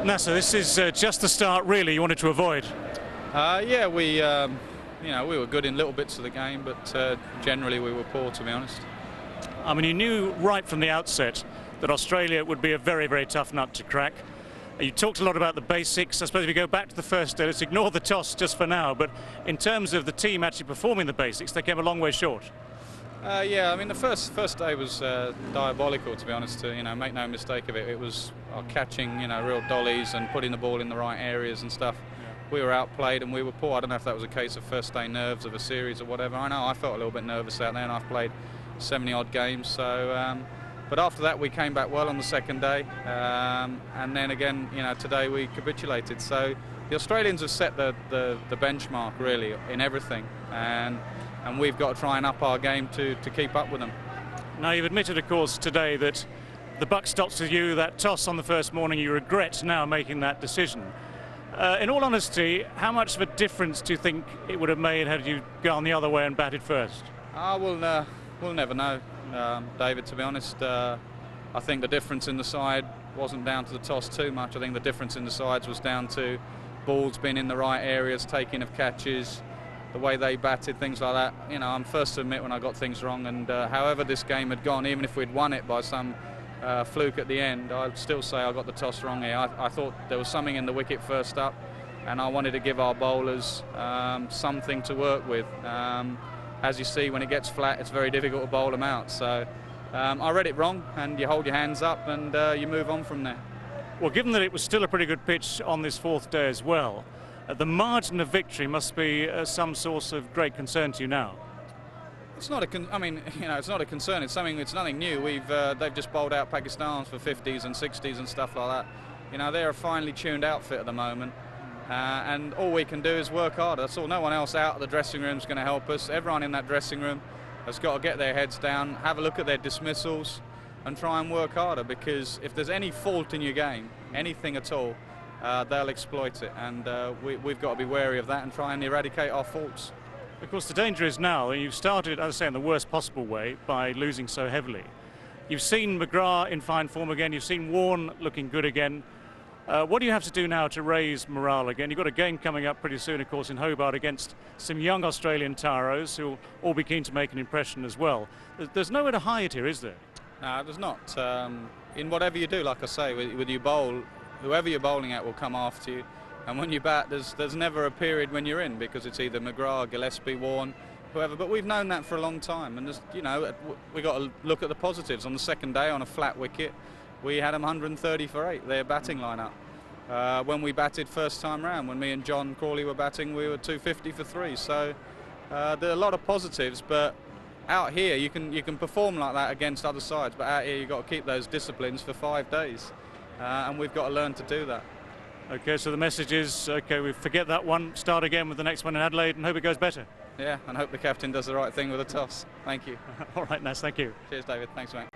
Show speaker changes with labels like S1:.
S1: Nasser, this is just the start, really, you wanted to avoid.
S2: Yeah, we were good in little bits of the game, but generally we were poor, to be honest.
S1: I mean, you knew right from the outset that Australia would be a very, very tough nut to crack. You talked a lot about the basics. I suppose if you go back to the first day, let's ignore the toss just for now, but in terms of the team actually performing the basics, they came a long way short.
S2: Yeah, I mean, the first day was diabolical, to be honest. Make no mistake of it. It was catching, real dollies and putting the ball in the right areas and stuff. Yeah. We were outplayed and we were poor. I don't know if that was a case of first day nerves of a series or whatever. I know I felt a little bit nervous out there, and I've played 70-odd games. So, but after that, we came back well on the second day, and then again, today we capitulated. So the Australians have set the benchmark really in everything, and we've got to try and up our game to keep up with them.
S1: Now, you've admitted, of course, today that the buck stops with you. That toss on the first morning, you regret now making that decision. In all honesty, how much of a difference do you think it would have made had you gone the other way and batted first?
S2: We'll never know, David, to be honest. I think the difference in the side wasn't down to the toss too much. I think the difference in the sides was down to balls being in the right areas, taking of catches, the way they batted, things like that. I'm first to admit when I got things wrong, and however this game had gone, even if we'd won it by some fluke at the end, I'd still say I got the toss wrong here. I thought there was something in the wicket first up, and I wanted to give our bowlers something to work with. As you see, when it gets flat, it's very difficult to bowl them out. So I read it wrong, and you hold your hands up and you move on from there.
S1: Well, given that it was still a pretty good pitch on this fourth day as well, the margin of victory must be some source of great concern to you now.
S2: It's not it's not a concern. It's nothing new. They've just bowled out Pakistan for 50s and 60s and stuff like that. They're a finely tuned outfit at the moment. And all we can do is work harder. That's all. No one else out of the dressing room is going to help us. Everyone in that dressing room has got to get their heads down, have a look at their dismissals, and try and work harder. Because if there's any fault in your game, anything at all, they'll exploit it. And we've got to be wary of that and try and eradicate our faults.
S1: Of course, the danger is now, you've started, as I say, in the worst possible way by losing so heavily. You've seen McGrath in fine form again. You've seen Warne looking good again. What do you have to do now to raise morale again? You've got a game coming up pretty soon, of course, in Hobart against some young Australian tyros who will all be keen to make an impression as well. There's nowhere to hide here, is there?
S2: No, there's not. In whatever you do, like I say, with you bowl, whoever you're bowling at will come after you. And when you bat, there's never a period when you're in, because it's either McGrath, Gillespie, Warne, whoever. But we've known that for a long time. And we've got to look at the positives. On the second day, on a flat wicket, we had them 130 for 8, their batting lineup. When we batted first time round, when me and John Crawley were batting, we were 250 for 3. So there are a lot of positives, but out here you can perform like that against other sides, but out here you've got to keep those disciplines for 5 days, and we've got to learn to do that.
S1: Okay, so the message is, okay, we forget that one, start again with the next one in Adelaide and hope it goes better.
S2: Yeah, and hope the captain does the right thing with the toss. Thank you.
S1: All right, Nas, thank you.
S2: Cheers, David. Thanks, mate.